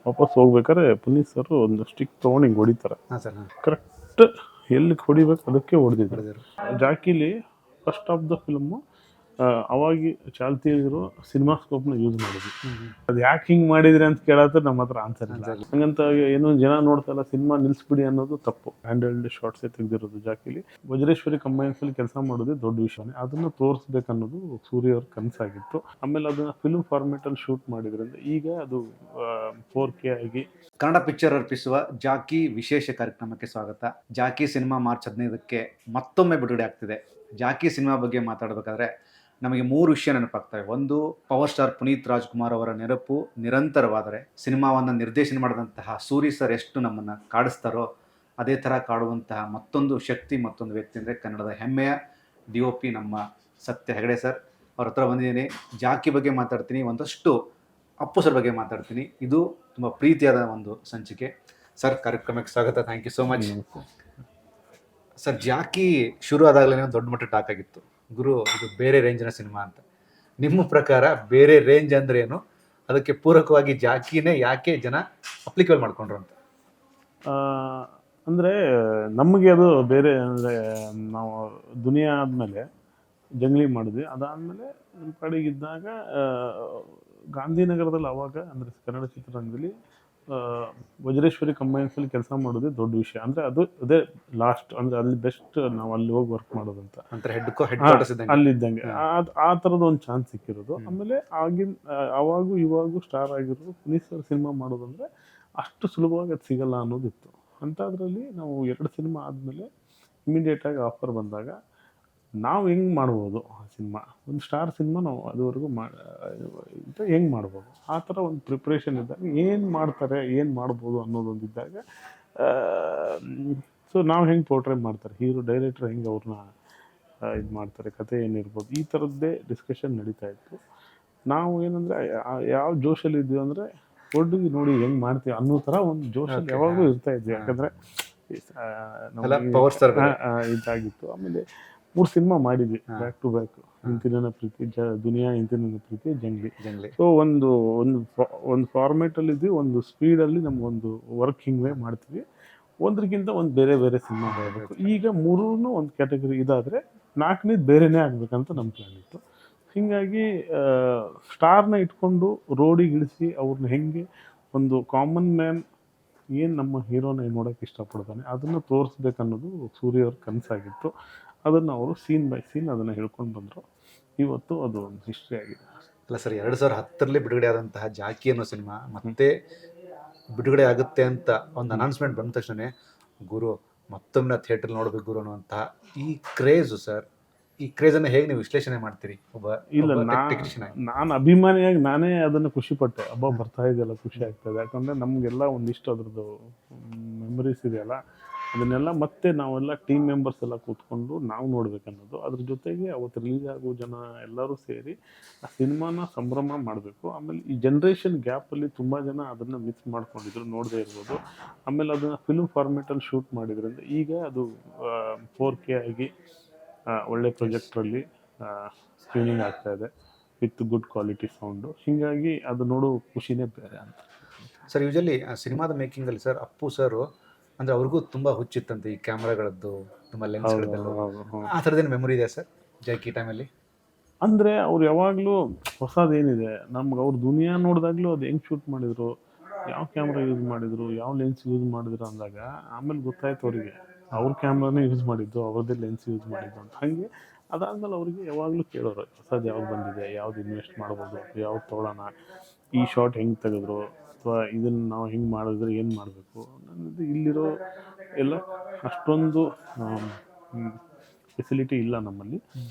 ವಾಪಸ್ ಹೋಗ್ಬೇಕಾದ್ರೆ ಪುನೀತ್ ಸರ್ ಒಂದು ಸ್ಟಿಕ್ ತೊಗೊಂಡು ಹಿಂಗೆ ಹೊಡಿತಾರೆ. ಹಾಂ ಸರ್. ಹಾಂ ಕರೆಕ್ಟ್ ಎಲ್ಲಿ ಹೊಡಿಬೇಕು ಅದಕ್ಕೆ ಹೊಡೆದಿದ್ರು. ಹೊಡೆದಿರು. ಜಾಕಿಲಿ ಫಸ್ಟ್ ಆಫ್ ದ ಫಿಲ್ಮು ಅವಾಗಿ ಚಾಲ್ತಿಯಾಗಿರೋ ಸಿನಿಮಾಸ್ಕೋಪ್ನ ಯೂಸ್ ಮಾಡಿದ್ವಿ. ಅದು ಯಾಕೆ ಹಿಂಗೆ ಮಾಡಿದ್ರಿ ಅಂತ ಕೇಳತ್ತೆ ನಮ್ಮ ಹತ್ರ ಆನ್ಸರ್ ಇಲ್ಲ. ಹಂಗಂತ ಏನೋ ಜನ ನೋಡ್ತಲ್ಲ ಸಿನಿಮಾ ನಿಲ್ಲಿಸ್ಬಿಡಿ ಅನ್ನೋದು ತಪ್ಪು. ಹ್ಯಾಂಡಲ್ಡ್ ಶಾರ್ಟ್ಸೇ ತೆಗೆದಿರೋದು ಜಾಕಿಲಿ. ವಜ್ರೇಶ್ವರಿ ಕಂಬೈನ್ಸಲ್ಲಿ ಕೆಲಸ ಮಾಡೋದೇ ದೊಡ್ಡ ವಿಷಯನೇ. ಅದನ್ನು ತೋರಿಸ್ಬೇಕನ್ನೋದು ಸೂರ್ಯ ಅವ್ರ ಕನಸಾಗಿತ್ತು. ಆಮೇಲೆ ಅದನ್ನು ಫಿಲ್ಮ್ ಫಾರ್ಮೆಟಲ್ಲಿ ಶೂಟ್ ಮಾಡಿದ್ರಿಂದ ಈಗ ಅದು 4K ಆಗಿ ಕನ್ನಡ ಪಿಕ್ಚರ್ ಅರ್ಪಿಸುವ ಜಾಕಿ ವಿಶೇಷ ಕಾರ್ಯಕ್ರಮಕ್ಕೆ ಸ್ವಾಗತ. ಜಾಕಿ ಸಿನಿಮಾ ಮಾರ್ಚ್ 15ಕ್ಕೆ ಮತ್ತೊಮ್ಮೆ ಬಿಡುಗಡೆ ಆಗ್ತಿದೆ. ಜಾಕಿ ಸಿನಿಮಾ ಬಗ್ಗೆ ಮಾತಾಡಬೇಕಾದ್ರೆ ನಮಗೆ 3 ವಿಷಯ ನೆನಪಾಗ್ತವೆ. ಒಂದು, ಪವರ್ ಸ್ಟಾರ್ ಪುನೀತ್ ರಾಜ್ಕುಮಾರ್ ಅವರ ನೆನಪು ನಿರಂತರವಾದರೆ ಸಿನಿಮಾವನ್ನು ನಿರ್ದೇಶನ ಮಾಡಿದಂತಹ ಸೂರಿ ಸರ್ ಎಷ್ಟು ನಮ್ಮನ್ನು ಕಾಡಿಸ್ತಾರೋ ಅದೇ ಥರ ಕಾಡುವಂತಹ ಮತ್ತೊಂದು ಶಕ್ತಿ, ಮತ್ತೊಂದು ವ್ಯಕ್ತಿ ಅಂದರೆ ಕನ್ನಡದ ಹೆಮ್ಮೆಯ DOP ನಮ್ಮ ಸತ್ಯ ಹೆಗಡೆ ಸರ್. ಅವ್ರ ಹತ್ರ ಬಂದಿದ್ದೀನಿ. ಜಾಕಿ ಬಗ್ಗೆ ಮಾತಾಡ್ತೀನಿ, ಒಂದಷ್ಟು ಅಪ್ಪು ಸರ್ ಬಗ್ಗೆ ಮಾತಾಡ್ತೀನಿ. ಇದು ತುಂಬ ಪ್ರೀತಿಯಾದ ಒಂದು ಸಂಚಿಕೆ. ಸರ್, ಕಾರ್ಯಕ್ರಮಕ್ಕೆ ಸ್ವಾಗತ. Thank you so much. Sir, Jackie ಶುರು ಆದಾಗಲೇ ದೊಡ್ಡ ಮಟ್ಟ ಟಾಕ್ ಆಗಿತ್ತು, ಗುರು ಇದು ಬೇರೆ ರೇಂಜಿನ ಸಿನಿಮಾ ಅಂತ. ನಿಮ್ಮ ಪ್ರಕಾರ ಬೇರೆ ರೇಂಜ್ ಅಂದ್ರೆ ಏನು? ಅದಕ್ಕೆ ಪೂರಕವಾಗಿ ಜಾಕಿನೇ ಯಾಕೆ ಜನ ಅಪ್ಲಿಕೇಬಲ್ ಮಾಡ್ಕೊಂಡ್ರು ಅಂತ? ಅಂದರೆ ನಮಗೆ ಅದು ಬೇರೆ. ಅಂದರೆ ನಾವು ದುನಿಯಾ ಆದಮೇಲೆ ಜಂಗ್ಲಿ ಮಾಡಿದ್ವಿ. ಅದಾದಮೇಲೆ ನಮ್ಮ ಕಡೆಗಿದ್ದಾಗ ಗಾಂಧಿನಗರದಲ್ಲಿ ಅವಾಗ ಅಂದರೆ ಕನ್ನಡ ಚಿತ್ರರಂಗದಲ್ಲಿ ವಜ್ರೇಶ್ವರಿ ಕಂಬೈನ್ಸಲ್ಲಿ ಕೆಲಸ ಮಾಡೋದೇ ದೊಡ್ಡ ವಿಷಯ. ಅಂದರೆ ಅದೇ ಲಾಸ್ಟ್, ಅಂದರೆ ಅಲ್ಲಿ ಬೆಸ್ಟ್ ನಾವು ಅಲ್ಲಿ ಹೋಗಿ ವರ್ಕ್ ಮಾಡೋದಂತ ಅಲ್ಲಿದ್ದಂಗೆ ಆ ಥರದ ಒಂದು ಚಾನ್ಸ್ ಸಿಕ್ಕಿರೋದು. ಆಮೇಲೆ ಅವಾಗೂ ಇವಾಗೂ ಸ್ಟಾರ್ ಆಗಿರೋದು ಪುನೀತ್ ಸರ್ ಸಿನಿಮಾ ಮಾಡೋದಂದರೆ ಅಷ್ಟು ಸುಲಭವಾಗಿ ಅದು ಸಿಗಲ್ಲ ಅನ್ನೋದಿತ್ತು. ಅಂಥದ್ರಲ್ಲಿ ನಾವು 2 ಸಿನಿಮಾ ಆದಮೇಲೆ ಇಮಿಡಿಯೇಟಾಗಿ ಆಫರ್ ಬಂದಾಗ ನಾವು ಹೆಂಗೆ ಮಾಡ್ಬೋದು ಆ ಸಿನಿಮಾ, ಒಂದು ಸ್ಟಾರ್ ಸಿನಿಮಾ ನಾವು ಅದುವರೆಗೂ ಹೆಂಗೆ ಮಾಡ್ಬೋದು, ಆ ಥರ ಒಂದು ಪ್ರಿಪ್ರೇಷನ್ ಇದ್ದಾಗ ಏನು ಮಾಡ್ತಾರೆ, ಏನು ಮಾಡ್ಬೋದು ಅನ್ನೋದೊಂದಿದ್ದಾಗ ಸೊ ನಾವು ಹೆಂಗೆ ಪೋರ್ಟ್ರೇ ಮಾಡ್ತಾರೆ, ಹೀರೋ ಡೈರೆಕ್ಟ್ರ್ ಹೆಂಗೆ ಅವ್ರನ್ನ ಇದು ಮಾಡ್ತಾರೆ, ಕತೆ ಏನಿರ್ಬೋದು, ಈ ಥರದ್ದೇ ಡಿಸ್ಕಷನ್ ನಡೀತಾ ಇತ್ತು. ನಾವು ಏನಂದರೆ ಯಾವ ಜೋಶಲ್ಲಿ ಇದ್ವಿ ಅಂದರೆ ಒಟ್ಟಿಗೆ ನೋಡಿ ಹೆಂಗೆ ಮಾಡ್ತೀವಿ ಅನ್ನೋ ಥರ ಒಂದು ಜೋಶಲ್ಲಿ ಯಾವಾಗಲೂ ಇರ್ತಾ ಇದ್ವಿ. ಯಾಕಂದರೆ ಇದಾಗಿತ್ತು. ಆಮೇಲೆ 3 ಸಿನಿಮಾ ಮಾಡಿದ್ವಿ ಬ್ಯಾಕ್ ಟು ಬ್ಯಾಕ್. ಇಂತಿನ ಪ್ರೀತಿ, ದುನಿಯಾ, ಇಂತಿನ ಪ್ರೀತಿ, ಜಂಗ್ಲಿ. ಸೊ ಒಂದು ಫಾರ್ಮೇಟಲ್ಲಿ ಇದ್ವಿ, ಒಂದು ಸ್ಪೀಡಲ್ಲಿ ನಮಗೊಂದು ವರ್ಕ್ ಹಿಂಗೆ ಮಾಡ್ತೀವಿ. ಒಂದ್ರಕ್ಕಿಂತ ಒಂದು ಬೇರೆ ಬೇರೆ ಸಿನಿಮಾ ಮಾಡಬೇಕು. ಈಗ 3 ಒಂದು ಕ್ಯಾಟಗರಿ ಇದಾದರೆ 4ನೇದು ಬೇರೆನೇ ಆಗಬೇಕಂತ ನಮ್ಮ ಪ್ಲ್ಯಾನ್ ಇತ್ತು. ಹೀಗಾಗಿ ಸ್ಟಾರ್ನ ಇಟ್ಕೊಂಡು ರೋಡಿಗೆ ಇಳಿಸಿ ಅವ್ರನ್ನ ಹೆಂಗೆ ಒಂದು ಕಾಮನ್ ಮ್ಯಾನ್ ಏನು ನಮ್ಮ ಹೀರೋನ ನೋಡೋಕ್ಕೆ ಇಷ್ಟಪಡ್ತಾನೆ ಅದನ್ನು ತೋರಿಸ್ಬೇಕನ್ನೋದು ಸೂರ್ಯ ಅವ್ರ ಕನಸಾಗಿತ್ತು. ಅದನ್ನು ಅವರು ಸೀನ್ ಬೈ ಸೀನ್ ಅದನ್ನು ಹೇಳ್ಕೊಂಡು ಬಂದರು. ಇವತ್ತು ಅದು ಒಂದು ಹಿಸ್ಟ್ರಿ ಆಗಿದೆ. ಅಲ್ಲ ಸರ್, 2010ರಲ್ಲಿ ಬಿಡುಗಡೆ ಆದಂತಹ ಜಾಕಿ ಅನ್ನೋ ಸಿನಿಮಾ ಮತ್ತೆ ಬಿಡುಗಡೆ ಆಗುತ್ತೆ ಅಂತ ಒಂದು ಅನೌನ್ಸ್ಮೆಂಟ್ ಬಂದ ತಕ್ಷಣ ಗುರು ಮತ್ತೊಮ್ಮೆ ಥಿಯೇಟರ್ ನೋಡಬೇಕು ಗುರು ಅನ್ನುವಂತಹ ಈ ಕ್ರೇಜು ಸರ್, ಈ ಕ್ರೇಜನ್ನು ಹೇಗೆ ನೀವು ವಿಶ್ಲೇಷಣೆ ಮಾಡ್ತೀರಿ? ನಾನು ಅಭಿಮಾನಿಯಾಗಿ ನಾನೇ ಅದನ್ನು ಖುಷಿಪಟ್ಟೆ. ಹಬ್ಬ ಬರ್ತಾ ಇದೆಯಲ್ಲ, ಖುಷಿ ಆಗ್ತದೆ. ಯಾಕಂದರೆ ನಮಗೆಲ್ಲ ಒಂದಿಷ್ಟು ಅದ್ರದ್ದು ಮೆಮೊರೀಸ್ ಇದೆಯಲ್ಲ, ಅದನ್ನೆಲ್ಲ ಮತ್ತೆ ನಾವೆಲ್ಲ ಟೀಮ್ ಮೆಂಬರ್ಸ್ ಎಲ್ಲ ಕೂತ್ಕೊಂಡು ನಾವು ನೋಡ್ಬೇಕನ್ನೋದು. ಅದ್ರ ಜೊತೆಗೆ ಅವತ್ತು ರಿಲೀಸ್ ಆಗೋ ಜನ ಎಲ್ಲರೂ ಸೇರಿ ಆ ಸಿನಿಮಾನ ಸಂಭ್ರಮ ಮಾಡಬೇಕು. ಆಮೇಲೆ ಈ ಜನ್ರೇಷನ್ ಗ್ಯಾಪಲ್ಲಿ ತುಂಬ ಜನ ಅದನ್ನು ಮಿಸ್ ಮಾಡ್ಕೊಂಡಿದ್ರು, ನೋಡದೇ ಇರ್ಬೋದು. ಆಮೇಲೆ ಅದನ್ನು ಫಿಲ್ಮ್ ಫಾರ್ಮೇಟಲ್ಲಿ ಶೂಟ್ ಮಾಡಿದ್ರಿಂದ ಈಗ ಅದು 4K ಆಗಿ ಒಳ್ಳೆ ಪ್ರೊಜೆಕ್ಟ್ರಲ್ಲಿ ಸ್ಕ್ರೀನಿಂಗ್ ಆಗ್ತಾಯಿದೆ ವಿತ್ ಗುಡ್ ಕ್ವಾಲಿಟಿ ಸೌಂಡು. ಹೀಗಾಗಿ ಅದು ನೋಡೋ ಖುಷಿನೇ ಬೇರೆ ಅಂತ. ಸರ್, ಯೂಶಲಿ ಸಿನಿಮಾದ ಮೇಕಿಂಗಲ್ಲಿ ಸರ್ ಅಪ್ಪು ಸರು ಅಂದರೆ ಅವ್ರಿಗೂ ತುಂಬ ಹುಚ್ಚಿತ್ತಂತೆ ಈ ಕ್ಯಾಮ್ರಾಗಳದ್ದು, ತುಂಬ ಲೆನ್ಸ್ಗಳದ್ದು. ಆ ಥರದ್ದೇನು ಮೆಮೊರಿ ಇದೆ ಸರ್ ಜಾಕಿ ಟೈಮಲ್ಲಿ? ಅಂದರೆ ಅವ್ರು ಯಾವಾಗಲೂ ಹೊಸದೇನಿದೆ ನಮ್ಗೆ ಅವ್ರ ದುನಿಯಾ ನೋಡಿದಾಗಲೂ ಅದು ಹೆಂಗೆ ಶೂಟ್ ಮಾಡಿದರು, ಯಾವ ಕ್ಯಾಮ್ರಾ ಯೂಸ್ ಮಾಡಿದರು, ಯಾವ ಲೆನ್ಸ್ ಯೂಸ್ ಮಾಡಿದ್ರು ಅಂದಾಗ ಆಮೇಲೆ ಗೊತ್ತಾಯ್ತು ಅವರಿಗೆ ಅವ್ರ ಕ್ಯಾಮ್ರಾನೇ ಯೂಸ್ ಮಾಡಿದ್ದು, ಅವ್ರದ್ದೇ ಲೆನ್ಸ್ ಯೂಸ್ ಮಾಡಿದ್ದು ಅಂತ. ಹಾಗೆ ಅದಾದಮೇಲೆ ಅವರಿಗೆ ಯಾವಾಗಲೂ ಕೇಳೋರು ಹೊಸದು ಯಾವ್ದು ಬಂದಿದೆ, ಯಾವ್ದು ಇನ್ವೆಸ್ಟ್ ಮಾಡ್ಬೋದು, ಯಾವ್ದು ತೊಗೊಳ್ಳೋಣ, ಈ ಶಾರ್ಟ್ ಹೆಂಗೆ ತೆಗೆದ್ರು, ಅಥವಾ ಇದನ್ನು ನಾವು ಹೆಂಗೆ ಮಾಡಿದ್ರೆ ಏನು ಮಾಡಬೇಕು. ನನ್ನದು ಇಲ್ಲಿರೋ ಎಲ್ಲ ಅಷ್ಟೊಂದು ಫೆಸಿಲಿಟಿ ಇಲ್ಲ ನಮ್ಮಲ್ಲಿ.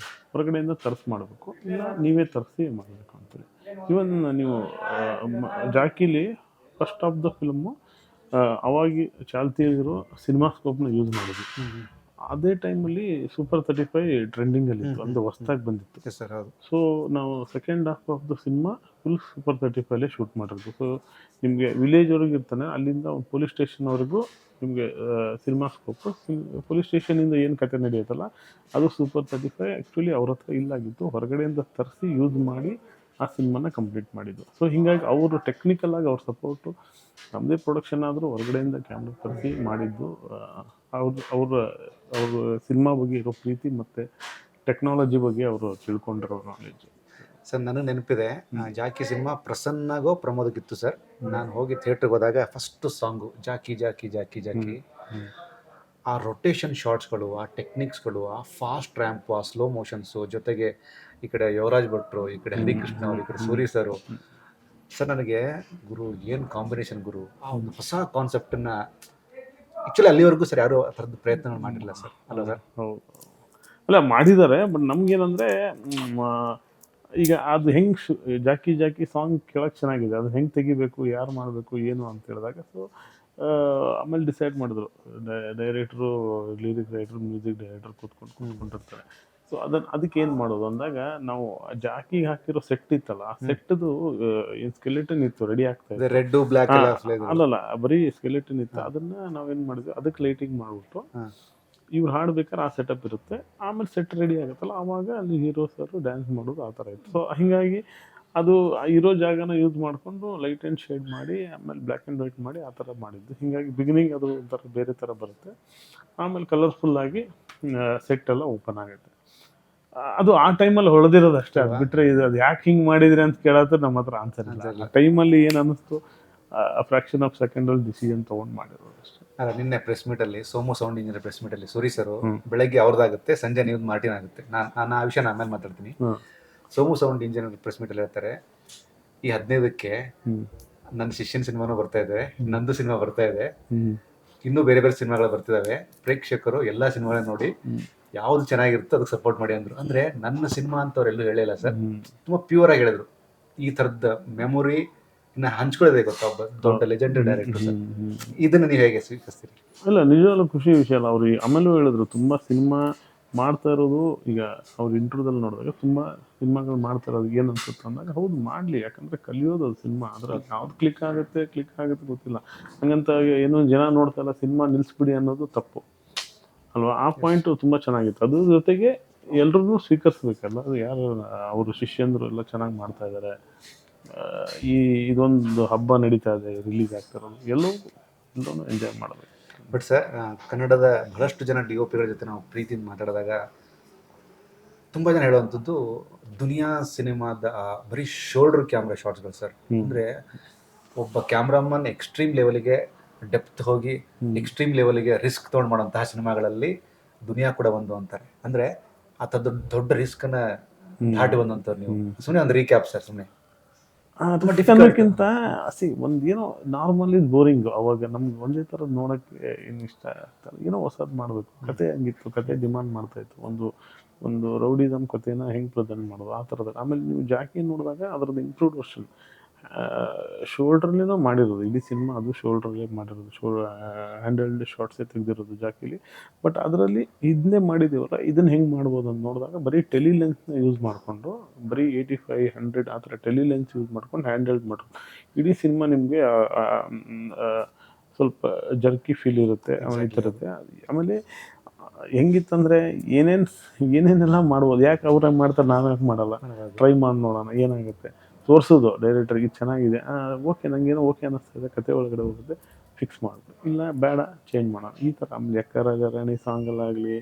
ಹೊರಗಡೆಯಿಂದ ತರಿಸಿ ಮಾಡಬೇಕು, ಇಲ್ಲ ನೀವೇ ತರಿಸಿ ಮಾಡಬೇಕು ಅಂತೇಳಿ. ಇವನ್ ನೀವು ಜಾಕಿಲಿ ಫಸ್ಟ್ ಆಫ್ ದ ಫಿಲ್ಮು ಅವಾಗಿ ಚಾಲ್ತಿಯಾಗಿರೋ ಸಿನಿಮಾಸ್ಕೋಪ್ನ ಯೂಸ್ ಮಾಡಿದ್ವಿ. ಅದೇ ಟೈಮಲ್ಲಿ ಸೂಪರ್ 35 ಟ್ರೆಂಡಿಂಗಲ್ಲಿತ್ತು, ಅಂದರೆ ಹೊಸ್ದಾಗಿ ಬಂದಿತ್ತು ಸರ್. ಹೌದು. ಸೊ ನಾವು second half of the cinema full super 35ಲೇ ಶೂಟ್ ಮಾಡಿರೋದು. ಸೊ ನಿಮಗೆ ವಿಲೇಜ್ವರೆಗೆ ಇರ್ತಾನೆ, ಅಲ್ಲಿಂದ ಒಂದು ಪೊಲೀಸ್ ಸ್ಟೇಷನ್ವರೆಗೂ ನಿಮಗೆ ಸಿನಿಮಾಸ್ಕೋಪು. ಪೊಲೀಸ್ ಸ್ಟೇಷನಿಂದ ಏನು ಕತೆ ನಡೆಯುತ್ತಲ್ಲ ಅದು ಸೂಪರ್ 35 ಆ್ಯಕ್ಚುಲಿ ಅವ್ರ ಹತ್ರ ಇಲ್ಲಾಗಿತ್ತು, ಹೊರಗಡೆಯಿಂದ ತರಿಸಿ ಯೂಸ್ ಮಾಡಿ ಆ ಸಿನಿಮಾನ ಕಂಪ್ಲೀಟ್ ಮಾಡಿದ್ದು. ಸೊ ಹೀಗಾಗಿ ಅವರು ಟೆಕ್ನಿಕಲ್ ಆಗಿ ಅವ್ರ ಸಪೋರ್ಟು, ನಮ್ಮದೇ ಪ್ರೊಡಕ್ಷನ್ ಆದರೂ ಹೊರಗಡೆಯಿಂದ ಕ್ಯಾಮ್ರಾ ತರಿಸಿ ಮಾಡಿದ್ದು. ಅವ್ರ ಸಿನಿಮಾ ಬಗ್ಗೆ ಇರೋ ಪ್ರೀತಿ ಮತ್ತು ಟೆಕ್ನಾಲಜಿ ಬಗ್ಗೆ ಅವರು ತಿಳ್ಕೊಂಡಿರೋ ನಾಲೆಜ್. ಸರ್ ನನಗೆ ನೆನಪಿದೆ, ಜಾಕಿ ಸಿನಿಮಾ ಪ್ರಸನ್ನಾಗೋ ಪ್ರಮೋದಕ್ಕಿತ್ತು ಸರ್. ನಾನು ಹೋಗಿ ಥಿಯೇಟ್ರಿಗೆ ಹೋದಾಗ ಫಸ್ಟು ಸಾಂಗು ಜಾಕಿ ಜಾಕಿ ಜಾಕಿ ಜಾಕಿ. ಆ ರೊಟೇಷನ್ ಶಾರ್ಟ್ಸ್ಗಳು, ಆ ಟೆಕ್ನಿಕ್ಸ್ಗಳು, ಆ ಫಾಸ್ಟ್ ರ್ಯಾಂಪು, ಆ ಸ್ಲೋ ಮೋಷನ್ಸು, ಜೊತೆಗೆ ಈ ಕಡೆ ಯುವರಾಜ್ ಭಟ್ರು, ಈ ಕಡೆ ಹರಿಕೃಷ್ಣ ಅವರು, ಈ ಕಡೆ ಸೂರಿ ಸರು. ಸರ್ ನನಗೆ ಗುರು ಏನು ಕಾಂಬಿನೇಷನ್ ಗುರು. ಆ ಒಂದು ಹೊಸ ಕಾನ್ಸೆಪ್ಟನ್ನು ಆ್ಯಕ್ಚುಲಿ ಅಲ್ಲಿವರೆಗೂ ಸರ್ ಯಾರು ಆ ಥರದ್ದು ಪ್ರಯತ್ನಗಳು ಮಾಡಿರಲಿಲ್ಲ ಸರ್. ಅಲ್ಲ ಸರ್? ಹೌದು, ಅಲ್ಲ ಮಾಡಿದ್ದಾರೆ. ಬಟ್ ನಮಗೇನಂದರೆ ಈಗ ಅದು ಹೆಂಗೆ ಜಾಕಿ ಜಾಕಿ ಸಾಂಗ್ ಕೇಳೋಕ್ಕೆ ಚೆನ್ನಾಗಿದೆ, ಅದು ಹೆಂಗೆ ತೆಗಿಬೇಕು, ಯಾರು ಮಾಡಬೇಕು ಏನು ಅಂತ ಹೇಳಿದಾಗ, ಸೊ ಆಮೇಲೆ ಡಿಸೈಡ್ ಮಾಡಿದ್ರು. ಡೈರೆಕ್ಟ್ರು, ಲಿರಿಕ್ ರೈಟ್ರು, ಮ್ಯೂಸಿಕ್ ಡೈರೆಕ್ಟರ್ ಕೂತ್ಕೊಂಡಿರ್ತಾರೆ. ಸೊ ಅದಕ್ಕೆ ಏನು ಮಾಡೋದು ಅಂದಾಗ, ನಾವು ಜಾಕಿಗೆ ಹಾಕಿರೋ ಸೆಟ್ ಇತ್ತಲ್ಲ, ಆ ಸೆಟ್ದು ಏನು ಸ್ಕೆಲೆಟನ್ ಇತ್ತು ರೆಡಿ ಆಗ್ತಾ ಇದೆ, ರೆಡ್ ಬ್ಲ್ಯಾಕ್ ಅಲ್ಲಲ್ಲ ಬರೀ ಸ್ಕೆಲೆಟನ್ ಇತ್ತು. ಅದನ್ನು ನಾವೇನು ಮಾಡಿದ್ವಿ, ಅದಕ್ಕೆ ಲೈಟಿಂಗ್ ಮಾಡಿಬಿಟ್ಟು ಇವ್ರು ಹಾಡ್ಬೇಕಾದ್ರೆ ಆ ಸೆಟಪ್ ಇರುತ್ತೆ, ಆಮೇಲೆ ಸೆಟ್ ರೆಡಿ ಆಗುತ್ತಲ್ಲ ಆವಾಗ ಅಲ್ಲಿ ಹೀರೋಸರು ಡ್ಯಾನ್ಸ್ ಮಾಡೋದು ಆ ಥರ ಇತ್ತು. ಸೊ ಹೀಗಾಗಿ ಅದು ಇರೋ ಜಾಗನ ಯೂಸ್ ಮಾಡಿಕೊಂಡು ಲೈಟ್ ಆ್ಯಂಡ್ ಶೇಡ್ ಮಾಡಿ, ಆಮೇಲೆ ಬ್ಲ್ಯಾಕ್ ಆ್ಯಂಡ್ ವೈಟ್ ಮಾಡಿ ಆ ಥರ ಮಾಡಿದ್ದು. ಹೀಗಾಗಿ ಬಿಗಿನಿಂಗ್ ಅದು ಒಂಥರ ಬೇರೆ ಥರ ಬರುತ್ತೆ, ಆಮೇಲೆ ಕಲರ್ಫುಲ್ಲಾಗಿ ಸೆಟ್ ಎಲ್ಲ ಓಪನ್ ಆಗುತ್ತೆ. ಅದು ಆ ಟೈಮಲ್ಲಿ ಹೊಡೆದಿರೋದು ಅಷ್ಟೇ. ಅದು ಬಿಟ್ಟರೆ ಅದು ಯಾಕೆ ಹಿಂಗೆ ಮಾಡಿದ್ರಿ ಅಂತ ಕೇಳೋದ್ರೆ ನಮ್ಮ ಹತ್ರ ಆನ್ಸರ್ ಇಲ್ಲ. ಆ ಟೈಮಲ್ಲಿ ಏನು ಅನ್ನಿಸ್ತು, ಫ್ರಾಕ್ಷನ್ ಆಫ್ ಸೆಕೆಂಡಲ್ಲಿ ಡಿಸಿಷನ್ ತೊಗೊಂಡು ಮಾಡಿರೋದು ಅಷ್ಟೇ. ಅಲ್ಲ, ನಿನ್ನೆ ಪ್ರೆಸ್ ಮೀಟಲ್ಲಿ, ಸೋಮು ಸೌಂಡ್ ಇಂಜಿನಿಯರ್ ಪ್ರೆಸ್ ಮೀಟಲ್ಲಿ ಸೂರಿ ಸರು ಬೆಳಗ್ಗೆ ಅವ್ರದ್ದಾಗುತ್ತೆ, ಸಂಜೆ ನೀವು ಮಾರ್ಟಿನ್ ಆಗುತ್ತೆ. ನಾನು ಆ ವಿಷಯ ಆಮೇಲೆ ಮಾತಾಡ್ತೀನಿ. ಸೋಮು ಸೌಂಡ್ ಇಂಜಿನಿಯರ್ ಪ್ರೆಸ್ ಮೀಟಲ್ಲಿ ಹೇಳ್ತಾರೆ, ಈ 15ಕ್ಕೆ ನನ್ನ ಶಿಷ್ಯನ ಸಿನಿಮಾನೂ ಬರ್ತಾ ಇದೆ, ನಂದು ಸಿನಿಮಾ ಬರ್ತಾ ಇದೆ, ಇನ್ನೂ ಬೇರೆ ಬೇರೆ ಸಿನಿಮಾಗಳು ಬರ್ತಿದ್ದಾವೆ, ಪ್ರೇಕ್ಷಕರು ಎಲ್ಲ ಸಿನಿಮಾಗಳನ್ನ ನೋಡಿ ಯಾವ್ದು ಚೆನ್ನಾಗಿರುತ್ತೋ ಅದಕ್ಕೆ ಸಪೋರ್ಟ್ ಮಾಡಿ ಅಂದರು. ಅಂದರೆ ನನ್ನ ಸಿನಿಮಾ ಅಂತ ಅವ್ರೆಲ್ಲೂ ಹೇಳಿಲ್ಲ ಸರ್, ತುಂಬ ಪ್ಯೂರ್ ಆಗಿ ಹೇಳಿದ್ರು. ಈ ಥರದ ಮೆಮೊರಿ ಇನ್ನು ಹಂಚ್ಕೊಳ್ಳೋದೇ ಗೊತ್ತಾ ಒಬ್ಬ ದೊಡ್ಡ ಲೆಜೆಂಡರಿ ಡೈರೆಕ್ಟರ್ ಸರ್. ಇದನ್ನು ನೀವು ಹೇಗೆ ಸ್ವೀಕರಿಸ್ತೀರಿ? ಅಲ್ಲ, ನಿಜವಾಗ್ಲೂ ಖುಷಿ ವಿಷಯ ಅಲ್ಲ. ಅವರು ಆಮೇಲೂ ಹೇಳಿದ್ರು, ತುಂಬ ಸಿನಿಮಾ ಮಾಡ್ತಾ ಇರೋದು. ಈಗ ಅವ್ರ ಇಂಟರ್ವ್ಯೂದಲ್ಲಿ ನೋಡಿದಾಗ ತುಂಬ ಸಿನಿಮಾಗಳು ಮಾಡ್ತಾ ಇರೋದು ಏನು ಅನ್ಸುತ್ತೆ ಅಂದಾಗ, ಹೌದು ಮಾಡಲಿ, ಯಾಕಂದರೆ ಕಲಿಯೋದು ಅದು ಸಿನಿಮಾ. ಅದ್ರಲ್ಲಿ ಯಾವ್ದು ಕ್ಲಿಕ್ ಆಗುತ್ತೆ ಗೊತ್ತಿಲ್ಲ. ಹಂಗಂತ ಏನೋ ಜನ ನೋಡ್ತಾ ಇಲ್ಲ ಸಿನಿಮಾ ನಿಲ್ಲಿಸ್ಬಿಡಿ ಅನ್ನೋದು ತಪ್ಪು ಅಲ್ವಾ. ಆ ಪಾಯಿಂಟು ತುಂಬ ಚೆನ್ನಾಗಿತ್ತು. ಅದ್ರ ಜೊತೆಗೆ ಎಲ್ರೂ ಸ್ವೀಕರಿಸ್ಬೇಕಲ್ಲ, ಅದು ಯಾರು ಅವರು ಶಿಷ್ಯಂದರು ಎಲ್ಲ ಚೆನ್ನಾಗಿ ಮಾಡ್ತಾ ಇದ್ದಾರೆ, ಇದೊಂದು ಹಬ್ಬ ನಡೀತಾ ಇದೆ, ರಿಲೀಸ್ ಆಗ್ತಿರೋದು, ಎಲ್ಲರೂ ಎಂಜಾಯ್ ಮಾಡಬೇಕು. ಬಟ್ ಸರ್, ಕನ್ನಡದ ಬಹಳಷ್ಟು ಜನ DOPಗಳ ಜೊತೆ ನಾವು ಪ್ರೀತಿಯಿಂದ ಮಾತಾಡಿದಾಗ ತುಂಬ ಜನ ಹೇಳುವಂಥದ್ದು, ದುನಿಯಾ ಸಿನಿಮಾದ ಬರೀ ಶೋಲ್ಡರ್ ಕ್ಯಾಮ್ರಾ ಶಾಟ್ಸ್ಗಳು ಸರ್. ಅಂದರೆ ಒಬ್ಬ ಕ್ಯಾಮ್ರಾಮನ್ ಎಕ್ಸ್ಟ್ರೀಮ್ ಲೆವೆಲ್ಗೆ ಡೆಪ್ತ್ ಹೋಗಿ ಎಕ್ಸ್ಟ್ರೀಮ್ ಲೆವೆಲ್ಗೆ ರಿಸ್ಕ್ ತೊಗೊಂಡು ಮಾಡೋಂತಹ ಸಿನಿಮಾಗಳಲ್ಲಿ ದುನಿಯಾ ಕೂಡ ಒಂದು ಅಂತಾರೆ. ಅಂದರೆ ಆತ ದೊಡ್ಡ ರಿಸ್ಕನ್ನು ದಾಟಿ ಬಂದಂಥವ್ರು ನೀವು. ಸುಮ್ಮನೆ ಒಂದು ರೀಕ್ಯಾಪ್ ಸರ್, ಸುಮ್ಮನೆ ಅನ್ನೋಕ್ಕಿಂತ ಒಂದು ಏನೋ ನಾರ್ಮಲಿ ಬೋರಿಂಗ್. ಅವಾಗ ನಮ್ಗೆ ಒಂದೇ ಥರದ್ದು ನೋಡೋಕ್ಕೆ ಏನು ಇಷ್ಟ ಆಗ್ತಲ್ಲ, ಏನೋ ಹೊಸದು ಮಾಡಬೇಕು. ಕತೆ ಹಂಗಿತ್ತು, ಕತೆ ಡಿಮಾಂಡ್ ಮಾಡ್ತಾಯಿತ್ತು. ಒಂದು ರೌಡಿಸಮ್ ಕಥೆನ ಹೆಂಗೆ ಪ್ರೆಸೆಂಟ್ ಮಾಡೋದು ಆ ಥರದ. ಆಮೇಲೆ ನೀವು ಜಾಕಿ ನೋಡಿದಾಗ ಅದರದ್ದು ಇಂಪ್ರೂವ್ಡ್ ವರ್ಷನ್ ಶೋಲ್ಡ್ರಲ್ಲೇನೋ ಮಾಡಿರೋದು ಇಡೀ ಸಿನಿಮಾ, ಅದು ಶೋಲ್ಡ್ರಲ್ಲೇ ಮಾಡಿರೋದು, ಹ್ಯಾಂಡಲ್ಡ್ ಶಾರ್ಟ್ಸೇ ತೆಗೆದಿರೋದು ಜಾಕಿಲಿ. ಬಟ್ ಅದರಲ್ಲಿ ಇದನ್ನೇ ಮಾಡಿದ್ದೀವಲ್ಲ, ಇದನ್ನು ಹೆಂಗೆ ಮಾಡ್ಬೋದು ಅಂತ ನೋಡಿದಾಗ ಬರೀ ಟೆಲಿಲೆನ್ಸ್ನ ಯೂಸ್ ಮಾಡಿಕೊಂಡು, ಬರೀ 85-100 ಆ ಥರ ಟೆಲಿಲೆನ್ಸ್ ಯೂಸ್ ಮಾಡ್ಕೊಂಡು ಹ್ಯಾಂಡಲ್ಡ್ ಮಾಡ್ಕೊಂಡು ಇಡೀ ಸಿನಿಮಾ ನಿಮಗೆ ಸ್ವಲ್ಪ ಜರ್ಕಿ ಫೀಲ್ ಇರುತ್ತೆ, ಇರುತ್ತೆ. ಆಮೇಲೆ ಹೆಂಗಿತ್ತಂದರೆ ಏನೇನೆಲ್ಲ ಮಾಡ್ಬೋದು, ಯಾಕೆ ಅವ್ರಾಗ ಮಾಡ್ತಾರೆ ನಾವು ಯಾಕೆ ಮಾಡಲ್ಲ, ಟ್ರೈ ಮಾಡಿ ನೋಡೋಣ ಏನಾಗುತ್ತೆ, ತೋರಿಸೋದು ಡೈರೆಕ್ಟರ್ಗೆ ಚೆನ್ನಾಗಿದೆ, ಓಕೆ ನನಗೇನೋ ಓಕೆ ಅನ್ನಿಸ್ತಿದೆ, ಕತೆ ಒಳಗಡೆ ಹೋಗುತ್ತೆ, ಫಿಕ್ಸ್ ಮಾಡೋದು, ಇಲ್ಲ ಬೇಡ ಚೇಂಜ್ ಮಾಡೋಣ ಈ ಥರ. ಆಮೇಲೆ ಎಕ್ಕರಾಗರಣಿ ಸಾಂಗಲ್ಲಾಗಲಿ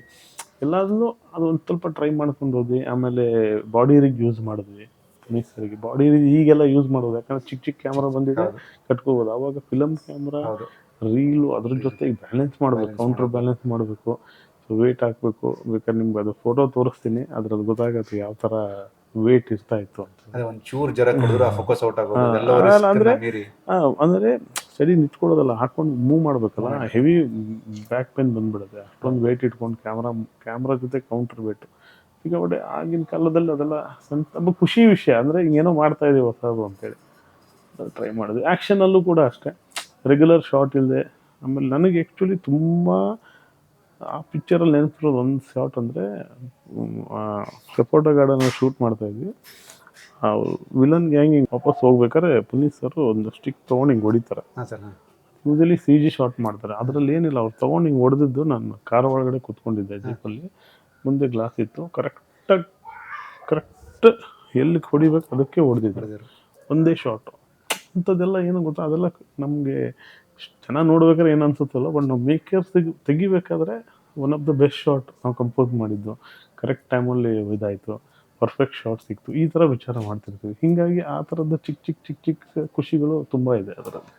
ಎಲ್ಲದೂ ಅದು ಒಂದು ಸ್ವಲ್ಪ ಟ್ರೈ ಮಾಡ್ಕೊಂಡು ಹೋದ್ವಿ. ಆಮೇಲೆ ಬಾಡಿ ರಿಗ್ ಯೂಸ್ ಮಾಡಿದ್ವಿ, ಸರಿಗೆ ಬಾಡಿ ರಿಗ್ ಈಗೆಲ್ಲ ಯೂಸ್ ಮಾಡೋದು, ಯಾಕಂದರೆ ಚಿಕ್ಕ ಕ್ಯಾಮ್ರಾ ಬಂದಿದೆ ಕಟ್ಕೋಬೋದು. ಆವಾಗ ಫಿಲಮ್ ಕ್ಯಾಮ್ರಾ, ರೀಲು ಅದ್ರ ಜೊತೆಗೆ ಬ್ಯಾಲೆನ್ಸ್ ಮಾಡಬೇಕು, ಕೌಂಟರ್ ಬ್ಯಾಲೆನ್ಸ್ ಮಾಡಬೇಕು, ಸೊ ವೇಟ್ ಹಾಕಬೇಕು. ಬೇಕಾದ್ರೆ ನಿಮ್ಗೆ ಅದು ಫೋಟೋ ತೋರಿಸ್ತೀನಿ, ಅದ್ರದ್ದು ಗೊತ್ತಾಗತ್ತೆ ಯಾವ ಥರ ವೇಟ್ ಇರ್ತಾ ಇತ್ತು ಅಂತ. ಅಂದರೆ ಸರಿ ನಿಂತ್ಕೊಳ್ಳೋದಲ್ಲ, ಹಾಕೊಂಡು ಮೂವ್ ಮಾಡಬೇಕಲ್ಲ, ಹೆವಿ ಬ್ಯಾಕ್ ಪೇನ್ ಬಂದ್ಬಿಡುತ್ತೆ ಅಷ್ಟೊಂದು ವೇಟ್ ಇಟ್ಕೊಂಡು ಕ್ಯಾಮ್ರಾ ಜೊತೆ ಕೌಂಟರ್ ವೇಟು. ಈಗ ಒಳ್ಳೆ ಆಗಿನ ಕಾಲದಲ್ಲಿ ಅದೆಲ್ಲ ಸ್ವಲ್ಪ ಖುಷಿ ವಿಷಯ. ಅಂದರೆ ಹಿಂಗೇನೋ ಮಾಡ್ತಾ ಇದೀವಿ ಹೊಸದು ಅಂತೇಳಿ ಟ್ರೈ ಮಾಡಿದ್ವಿ. ಆ್ಯಕ್ಷನಲ್ಲೂ ಕೂಡ ಅಷ್ಟೇ, ರೆಗ್ಯುಲರ್ ಶಾರ್ಟ್ ಇಲ್ಲದೆ. ಆಮೇಲೆ ನನಗೆ ಆ್ಯಕ್ಚುಲಿ ತುಂಬ ಆ ಪಿಕ್ಚರಲ್ಲಿ ನೆನಪಿರೋದು ಒಂದು ಶಾರ್ಟ್ ಅಂದರೆ, ಸಪೋಟ ಗಾರ್ಡನಲ್ಲಿ ಶೂಟ್ ಮಾಡ್ತಾಯಿದ್ವಿ. ವಿಲನ್ ಗ್ಯಾಂಗ್ ಹಿಂಗೆ ವಾಪಸ್ ಹೋಗ್ಬೇಕಾದ್ರೆ ಪೊಲೀಸರು ಒಂದು ಸ್ಟಿಕ್ ತೊಗೊಂಡು ಹಿಂಗೆ ಹೊಡಿತಾರೆ. ಯೂಸಲಿ CG ಶಾಟ್ ಮಾಡ್ತಾರೆ, ಅದರಲ್ಲಿ ಏನಿಲ್ಲ, ಅವ್ರು ತೊಗೊಂಡು ಹಿಂಗೆ ಹೊಡೆದಿದ್ದು. ನಾನು ಕಾರ್ ಒಳಗಡೆ ಕೂತ್ಕೊಂಡಿದ್ದೆ ಜೀಪಲ್ಲಿ, ಮುಂದೆ ಗ್ಲಾಸ್ ಇತ್ತು, ಕರೆಕ್ಟ್ ಎಲ್ಲಿ ಹೊಡಿಬೇಕು ಅದಕ್ಕೆ ಹೊಡೆದಿದ್ರು, ಒಂದೇ ಶಾಟ್. ಅಂಥದ್ದೆಲ್ಲ ಏನು ಗೊತ್ತಾ, ಅದೆಲ್ಲ ನಮಗೆ ಚೆನ್ನಾಗಿ ನೋಡ್ಬೇಕಾದ್ರೆ ಏನು ಅನ್ಸುತ್ತಲ್ಲ, ಬಟ್ ನಾವು ಮೇಕರ್ಸ್ ತೆಗಿಬೇಕಾದ್ರೆ one of the best shot ನಾವು ಕಂಪೋಸ್ ಮಾಡಿದ್ದು, ಕರೆಕ್ಟ್ ಟೈಮಲ್ಲಿ ಇದಾಯಿತು, ಪರ್ಫೆಕ್ಟ್ ಶಾಟ್ ಸಿಕ್ತು, ಈ ಥರ ವಿಚಾರ ಮಾಡ್ತಿರ್ತೀವಿ. ಹೀಗಾಗಿ ಆ ಥರದ ಚಿಕ್ಕ ಖುಷಿಗಳು ತುಂಬ ಇದೆ ಅದರಲ್ಲಿ.